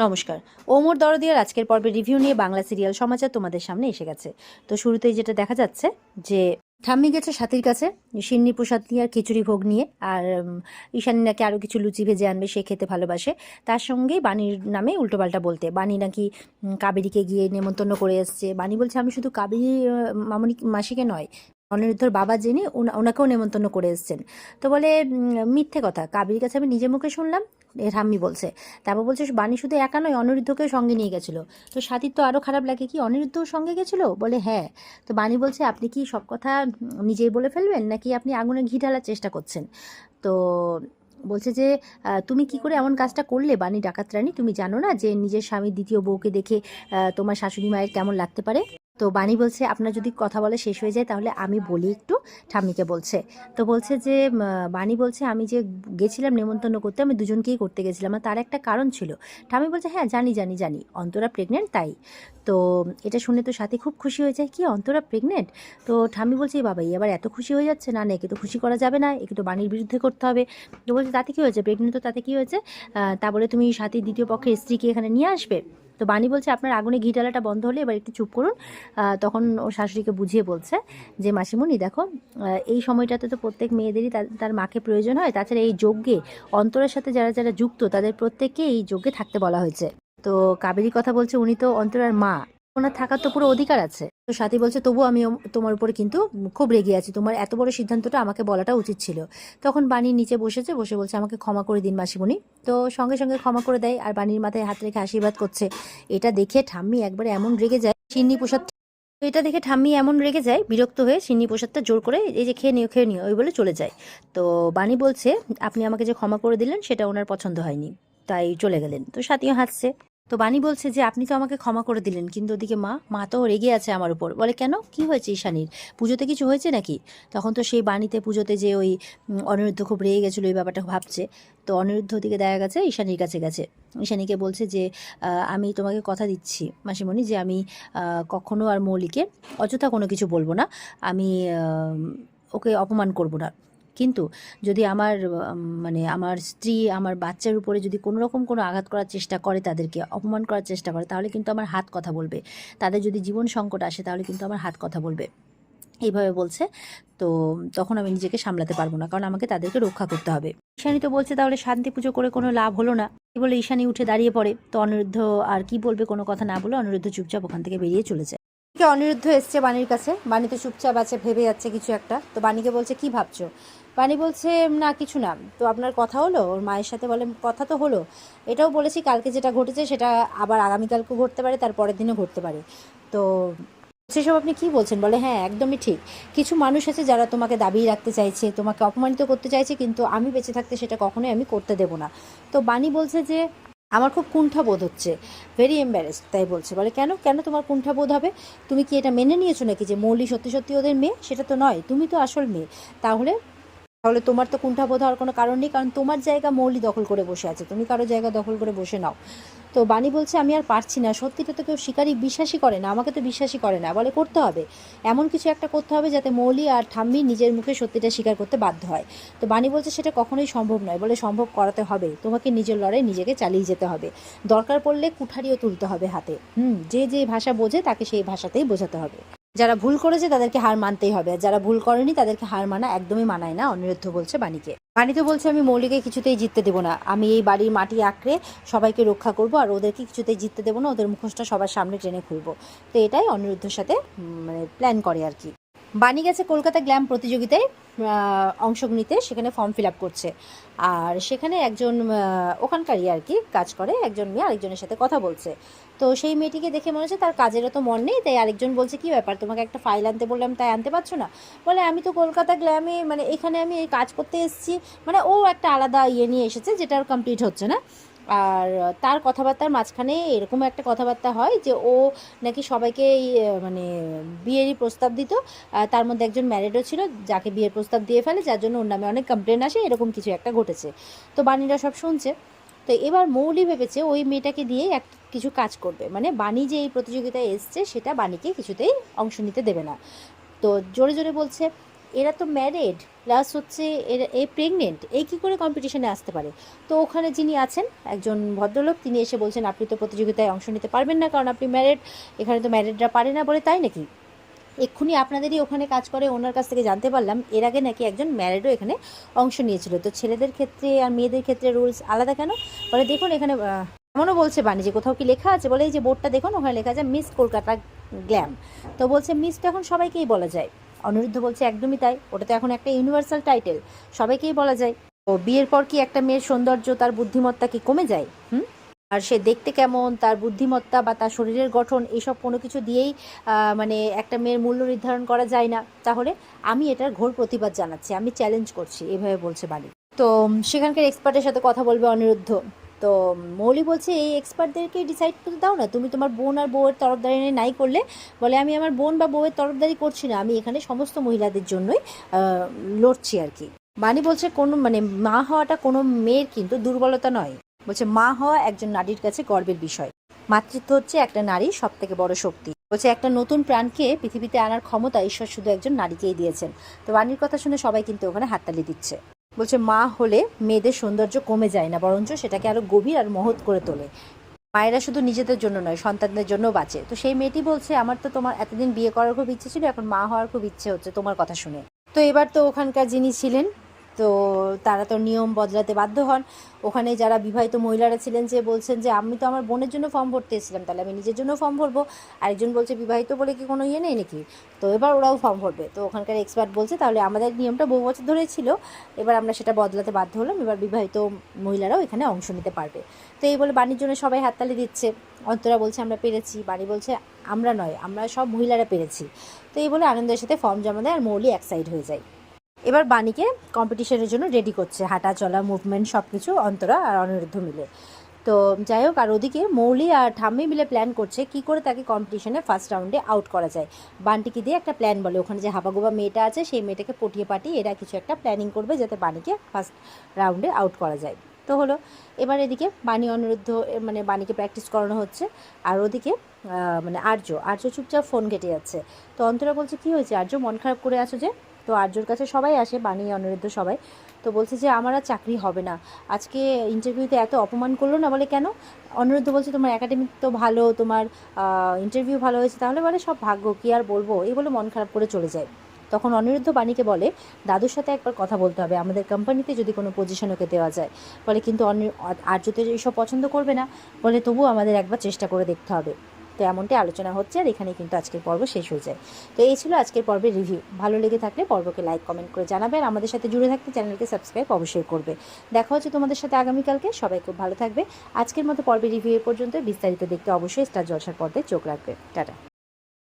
নমস্কার। ওমর দরদিয়ার আজকের পর্বে রিভিউ নিয়ে বাংলা সিরিয়াল সমাচার তোমাদের সামনে এসে গেছে। তো শুরুতেই যেটা দেখা যাচ্ছে যে ঠাম্মি গেছে সাথীর কাছে সিন্নি প্রসাদ নিয়ে আর খিচুড়ি ভোগ নিয়ে, আর ঈশানী নাকি আরও কিছু লুচি ভেজে আনবে, সে খেতে ভালোবাসে। তার সঙ্গে বাণীর নামে উল্টোপাল্টা বলতে, বাণী নাকি কাবেরীকে গিয়ে নেমন্তন্ন করে এসছে। বাণী বলছে আমি শুধু কাবেরী মামনি মাসিকে নয়, অনিরুদ্ধর বাবা জেনে ওনাকেও নেমন্তন্ন করে এসছেন। তো বলে মিথ্যে কথা, কাবেরীর কাছে আমি নিজের মুখে শুনলাম, ঠাম্মি বলছে। তারপর বলছে বাণী শুধু একা নয়, অনিরুদ্ধকেও সঙ্গে নিয়ে গেছিলো। তো সাথীর তো আরও খারাপ লাগে, কি অনিরুদ্ধও সঙ্গে গেছিলো? বলে হ্যাঁ। তো বাণী বলছে আপনি কি সব কথা নিজেই বলে ফেলবেন, নাকি আপনি আগুনে ঘি ঢালার চেষ্টা করছেন? তো বলছে যে তুমি কি করে এমন কাজটা করলে বাণী ডাকাত রানী? তুমি জানো না যে নিজের স্বামীর দ্বিতীয় বউকে দেখে তোমার শাশুড়ি মায়ের কেমন লাগতে পারে? তো বাণী বলছে আপনার যদি কথা বলা শেষ হয়ে যায় তাহলে আমি বলি একটু, ঠাম্মিকে বলছে। তো বলছে যে বাণী বলছে আমি যে গেছিলাম নেমন্তন্ন করতে, আমি দুজনকেই করতে গেছিলাম, আর তার একটা কারণ ছিল। ঠাম্মি বলছে হ্যাঁ জানি জানি জানি, অন্তরা প্রেগনেন্ট তাই। তো এটা শুনে তো সাথী খুব খুশি হয়ে যায়, কি অন্তরা প্রেগনেন্ট? তো ঠাম্মি বলছে বাবা এবার এত খুশি হয়ে যাচ্ছে, না না একে তো খুশি করা যাবে না, একে তো বাণীর বিরুদ্ধে করতে হবে। তো বলছে তাতে কী হয়েছে, প্রেগনেন্ট তো তাতে কী হয়েছে? তা বলে তুমি সাথীর দ্বিতীয় পক্ষের স্ত্রীকে এখানে নিয়ে আসবে? তো বাণী বলছে আপনার আগুনে ঘি ঢালাটা বন্ধ হলে এবার একটু চুপ করুন। তখন ও শাশুড়িকে বুঝিয়ে বলছে যে মাসিমণি দেখো, এই সময়টাতে তো প্রত্যেক মেয়েদেরই তার মাকে প্রয়োজন হয়, তাছাড়া এই যজ্ঞে অন্তরের সাথে যারা যারা যুক্ত তাদের প্রত্যেককে এই যজ্ঞে থাকতে বলা হয়েছে। তো কাবেরী কথা বলছে উনি তো অন্তরার মা, ওনার থাকার তো পুরো অধিকার আছে। তো সাথী বলছে তবু আমি তোমার উপরে কিন্তু খুব রেগে আছি, তোমার এত বড় সিদ্ধান্তটা আমাকে বলাটা উচিত ছিল। তখন বাণী নিচে বসেছে, বসে বলছে আমাকে ক্ষমা করে দিন মাসিমণি। তো সঙ্গে সঙ্গে ক্ষমা করে দেয়, আর বাণীর মাথায় হাত রেখে আশীর্বাদ করছে। এটা দেখে ঠাম্মি একবারে এমন রেগে যায়, সিন্নি প্রসাদ। তো এটা দেখে ঠাম্মি এমন রেগে যায়, বিরক্ত হয়ে সিন্নি প্রসাদটা জোর করে এই যে খেয়ে নিও ওই বলে চলে যায়। তো বাণী বলছে আপনি আমাকে যে ক্ষমা করে দিলেন সেটা ওনার পছন্দ হয়নি, তাই চলে গেলেন। তো সাথীও হাসছে। তো বাণী বলছে যে আপনি তো আমাকে ক্ষমা করে দিলেন, কিন্তু ওদিকে মা তো রেগে আছে আমার উপর। বলে কেন, কি হয়েছে ঈশানীর? পুজোতে কিছু হয়েছে নাকি? তখন তো সেই বাণীতে পুজোতে যে ওই অনিরুদ্ধ খুব রেগে গেছিলো, ওই ব্যাপারটা ভাবছে। তো অনিরুদ্ধ দিকে দেখা গেছে ঈশানীর কাছে গেছে। ঈশানীকে বলছে যে আমি তোমাকে কথা দিচ্ছি মাসিমণি যে আমি কখনো আর মৌলিকে অযথা কোনো কিছু বলবো না, আমি ওকে অপমান করব না। কিন্তু যদি আমার মানে আমার স্ত্রী আমার বাচ্চার উপরে যদি কোনো রকম কোনো আঘাত করার চেষ্টা করে, তাদেরকে অপমান করার চেষ্টা করে, তাহলে কিন্তু আমার হাত কথা বলবে। তাদের যদি জীবন সংকট আসে তাহলে কিন্তু আমার হাত কথা বলবে, এইভাবে বলছে। তো তখন আমি নিজেকে সামলাতে পারবো না, কারণ আমাকে তাদেরকে রক্ষা করতে হবে। ঈশানী তো বলছে তাহলে শান্তি পুজো করে কোনো লাভ হলো না, এই বলে ঈশানী উঠে দাঁড়িয়ে পড়ে। তো অনিরুদ্ধ আর কি বলবে, কোনো কথা না বলে অনিরুদ্ধ চুপচাপ ওখান থেকে বেরিয়ে চলে যায়। অনিরুদ্ধ এসছে বাণীর কাছে, বাণী তো চুপচাপ আছে, ভেবে যাচ্ছে কিছু একটা। তো বাণীকে বলছে কি ভাবছো? বাণী বলছে না কিছু না। তো আপনার কথা হলো ওর মায়ের সাথে? বলে কথা তো হলো, এটাও বলেছি কালকে যেটা ঘটেছে সেটা আবার আগামীকালকেও ঘটতে পারে, তার পরের দিনও ঘটতে পারে। তো সেসব আপনি কি বলছেন? বলে হ্যাঁ একদমই ঠিক। কিছু মানুষ আছে যারা তোমাকে দাবিয়ে রাখতে চাইছে, তোমাকে অপমানিত করতে চাইছে, কিন্তু আমি বেঁচে থাকতে সেটা কখনোই আমি করতে দেব না। তো বাণী বলছে যে আমার খুব কুণ্ঠা বোধ হচ্ছে, ভেরি এম্বারেসড। তাই বলছে, বলে কেন কেন তোমার কুণ্ঠা বোধ হবে? তুমি কি এটা মেনে নিয়েছো নাকি যে মৌলি সত্যি সত্যি ওদের মেয়ে? সেটা তো নয়, তুমি তো আসল মেয়ে। তাহলে তাহলে তোমার তো কুণ্ঠাবোধ হওয়ার কোনো কারণ নেই, কারণ তোমার জায়গা মৌলি দখল করে বসে আছে, তুমি কারো জায়গা দখল করে বসে নাও। তো বাণী বলছে আমি আর পারছি না, সত্যিটা তো কেউ বিশ্বাসই করে না, আমাকে তো বিশ্বাসই করে না। বলে করতে হবে, এমন কিছু একটা করতে হবে যাতে মৌলি আর ঠাম্মি নিজের মুখে সত্যিটা স্বীকার করতে বাধ্য হয়। তো বাণী বলছে সেটা কখনোই সম্ভব নয়। বলে সম্ভব করাতে হবে, তোমাকে নিজের লড়াই নিজেকে চালিয়ে যেতে হবে, দরকার পড়লে কুঠারিও তুলতে হবে হাতে। যে যে ভাষা বোঝে তাকে সেই ভাষাতেই বোঝাতে হবে। যারা ভুল করেছে তাদেরকে হার মানতেই হবে, আর যারা ভুল করেনি তাদেরকে হার মানা একদমই মানায় না। অনিরুদ্ধ বলছে বাণীকে। বাণী তো বলছে আমি মৌলিকে কিছুতেই জিততে দেবো না, আমি এই বাড়ির মাটি আঁকড়ে সবাইকে রক্ষা করব, আর ওদেরকে কিছুতেই জিততে দেবো না, ওদের মুখোশটা সবার সামনে টেনে খুলবো। তো এটাই অনিরুদ্ধের সাথে মানে প্ল্যান করে আর কি। বাণী গেছে কলকাতা গ্ল্যাম প্রতিযোগিতায় অংশ নিতে, সেখানে ফর্ম ফিল আপ করছে। আর সেখানে একজন ওখানকারই আর কি কাজ করে একজন মেয়ে আরেকজনের সাথে কথা বলছে। তো সেই মেয়েটিকে দেখে মনে হচ্ছে তার কাজেরও তো মন নেই, তাই আরেকজন বলছে কি ব্যাপার, তোমাকে একটা ফাইল আনতে বললাম তাই আনতে পারছো না? বলে আমি তো কলকাতা গ্ল্যামে মানে এখানে আমি এই কাজ করতে এসেছি, মানে ও একটা আলাদা ইয়ে নিয়ে এসেছে যেটা ওর কমপ্লিট হচ্ছে না। আর তার কথাবার্তার মাঝখানে এরকম একটা কথাবার্তা হয় যে ও নাকি সবাইকে মানে বিয়েরই প্রস্তাব দিত, তার মধ্যে একজন ম্যারিডও ছিল যাকে বিয়ের প্রস্তাব দিয়ে ফেলে, যার জন্য ওর নামে অনেক কমপ্লেন আসে, এরকম কিছু একটা ঘটেছে। তো বাণীরা সব শুনছে। তো এবার মৌলি ভেবেছে ওই মেয়েটাকে দিয়ে কিছু কাজ করবে, মানে বাণী যে এই প্রতিযোগিতায় এসছে সেটা বাণীকে কিছুতেই অংশ নিতে দেবে না। তো জোরে জোরে বলছে এরা তো ম্যারিড, প্লাস হচ্ছে এ প্রেগনেন্ট, এই কী করে কম্পিটিশনে আসতে পারে। তো ওখানে যিনি আছেন একজন ভদ্রলোক, তিনি এসে বলছেন আপনি তো প্রতিযোগিতায় অংশ নিতে পারবেন না, কারণ আপনি ম্যারিড, এখানে তো ম্যারিডরা পারে না বলে, তাই নাকি। এক্ষুনি আপনাদেরই ওখানে কাজ করে ওনার কাছ থেকে জানতে পারলাম এর আগে নাকি একজন ম্যারিডও এখানে অংশ নিয়েছিল। তো ছেলেদের ক্ষেত্রে আর মেয়েদের ক্ষেত্রে রুলস আলাদা কেন? বলে দেখুন এখানে এমনও বলছে বাণিজ্য কোথাও কি লেখা আছে, বলে এই যে বোর্ডটা দেখুন ওখানে লেখা আছে মিস কলকাতা গ্ল্যাম। তো বলছে মিস তো এখন সবাইকেই বলা যায়। অনিরুদ্ধ বলছে একদমই তাই, ওটা তো এখন একটা ইউনিভার্সাল টাইটেল, সবাইকেই বলা যায়। তো বিয়ের পর কি একটা মেয়ের সৌন্দর্য, তার বুদ্ধিমত্তা কি কমে যায়? আর সে দেখতে কেমন, তার বুদ্ধিমত্তা বা তার শরীরের গঠন, এইসব কোনো কিছু দিয়েই মানে একটা মেয়ের মূল্য নির্ধারণ করা যায় না। তাহলে আমি এটার ঘোর প্রতিবাদ জানাচ্ছি, আমি চ্যালেঞ্জ করছি, এভাবে বলছে বাণী। তো সেখানকার এক্সপার্টের সাথে কথা বলবে অনিরুদ্ধ। তো মৌলি বলছে এই এক্সপার্টদেরকে ডিসাইড করতে দাও না, তুমি তোমার বোন আর বউয়ের তরফদারি নাই করলে। বলে আমি আমার বোন বা বউয়ের তরফদারি করছি না, আমি এখানে সমস্ত মহিলাদের জন্যই লড়ছি আর কি। বাণী বলছে কোনো মানে মা হওয়াটা কোনো মেয়ের কিন্তু দুর্বলতা নয়। বলছে মা হওয়া একজন নারীর কাছে গর্বের বিষয়, মাতৃত্ব হচ্ছে একটা নারীর সব থেকে বড় শক্তি। বলছে একটা নতুন প্রাণকে পৃথিবীতে আনার ক্ষমতা ঈশ্বর শুধু একজন নারীকেই দিয়েছেন। তো বাণীর কথা শুনে সবাই কিন্তু ওখানে হাততালি দিচ্ছে। বলছে মা হলে মেয়েদের সৌন্দর্য কমে যায় না, বরঞ্চ সেটাকে আরো গভীর আর মহৎ করে তোলে। মায়েরা শুধু নিজেদের জন্য নয়, সন্তানদের জন্য বাঁচে। তো সেই মেয়েটি বলছে আমার তো তোমার এতদিন বিয়ে করার খুব ইচ্ছে ছিল, এখন মা হওয়ার খুব ইচ্ছে হচ্ছে তোমার কথা শুনে। তো এবার তো ওখানকার যিনি ছিলেন, তো তারা তো নিয়ম বদলাতে বাধ্য হন। ওখানে যারা বিবাহিত মহিলারা ছিলেন যে বলছেন যে আমি তো আমার বোনের জন্য ফর্ম ভরতে এসেছিলাম, তাহলে আমি নিজের জন্য ফর্ম ভরবো। আরেকজন বলছে বিবাহিত বলে কি কোনো ইয়ে নেই নাকি, তো এবার ওরাও ফর্ম ভরবে। তো ওখানকার এক্সপার্ট বলছে তাহলে আমাদের নিয়মটা বহু বছর ধরেই ছিল, এবার আমরা সেটা বদলাতে বাধ্য হলাম, এবার বিবাহিত মহিলারাও এখানে অংশ নিতে পারবে। তো এই বলে বাণীর জন্য সবাই হাততালি দিচ্ছে। অন্তরা বলছে আমরা পেরেছি, বাণী বলছে আমরা নয়, আমরা সব মহিলারা পেরেছি। তো এই বলে আনন্দের সাথে ফর্ম জমা দেয় আর মৌলি এক সাইড হয়ে যায়। এবার বাণীকে কম্পিটিশনের জন্য রেডি করছে, হাঁটা চলা মুভমেন্ট সব কিছু অন্তরা আর অনিরুদ্ধ মিলে। তো যাই হোক, আর ওদিকে মৌলি আর ঠাম্মি মিলে প্ল্যান করছে কি করে তাকে কম্পিটিশনে ফার্স্ট রাউন্ডে আউট করা যায়। বান্টিকে দিয়ে একটা প্ল্যান বলে, ওখানে যে হাবাগোবা মেয়েটা আছে সেই মেয়েটাকে পটিয়ে পাঠিয়ে এরা কিছু একটা প্ল্যানিং করবে যাতে বাণীকে ফার্স্ট রাউন্ডে আউট করা যায়। তো হলো, এবার এদিকে বাণী অনিরুদ্ধ মানে বাণীকে প্র্যাকটিস করানো হচ্ছে। আর ওদিকে মানে আর্য চুপচাপ ফোন ঘেটে যাচ্ছে। তো অন্তরা বলছে কী হয়েছে আর্য, মন খারাপ করে আছো যে? তো আর্যর কাছে সবাই আসে, বাণী অনিরুদ্ধ সবাই। তো বলছে যে আমার আর চাকরি হবে না, আজকে ইন্টারভিউতে এত অপমান করলো না। বলে কেন? অনিরুদ্ধ বলছে তোমার একাডেমিক তো ভালো, তোমার ইন্টারভিউ ভালো হয়েছে, তাহলে বলে সব ভাগ্য, কী আর বলবো, এই বলে মন খারাপ করে চলে যায়। তখন অনিরুদ্ধ বাণীকে বলে দাদুর সাথে একবার কথা বলতে হবে, আমাদের কোম্পানিতে যদি কোনো পজিশন ওকে দেওয়া যায়। বলে কিন্তু আর্য তো এইসব পছন্দ করবে না। বলে তবুও আমাদের একবার চেষ্টা করে দেখতে হবে। তো এমনটাই আলোচনা হচ্ছে, আর এখানেই কিন্তু আজকের পর্ব শেষ হয়ে যায়। তো এই ছিল আজকের পর্বের রিভিউ। ভালো লেগে থাকলে পর্বকে লাইক কমেন্ট করে জানাবেন, আমাদের সাথে জুড়ে থাকতে চ্যানেলকে সাবস্ক্রাইব অবশ্যই করবে। দেখা হচ্ছে তোমাদের সাথে আগামীকালকে, সবাই খুব ভালো থাকবে। আজকের মতো পর্বের রিভিউ এ পর্যন্ত, বিস্তারিত দেখতে অবশ্যই স্টার জলসার পর্দায় চোখ রাখবে। টাটা।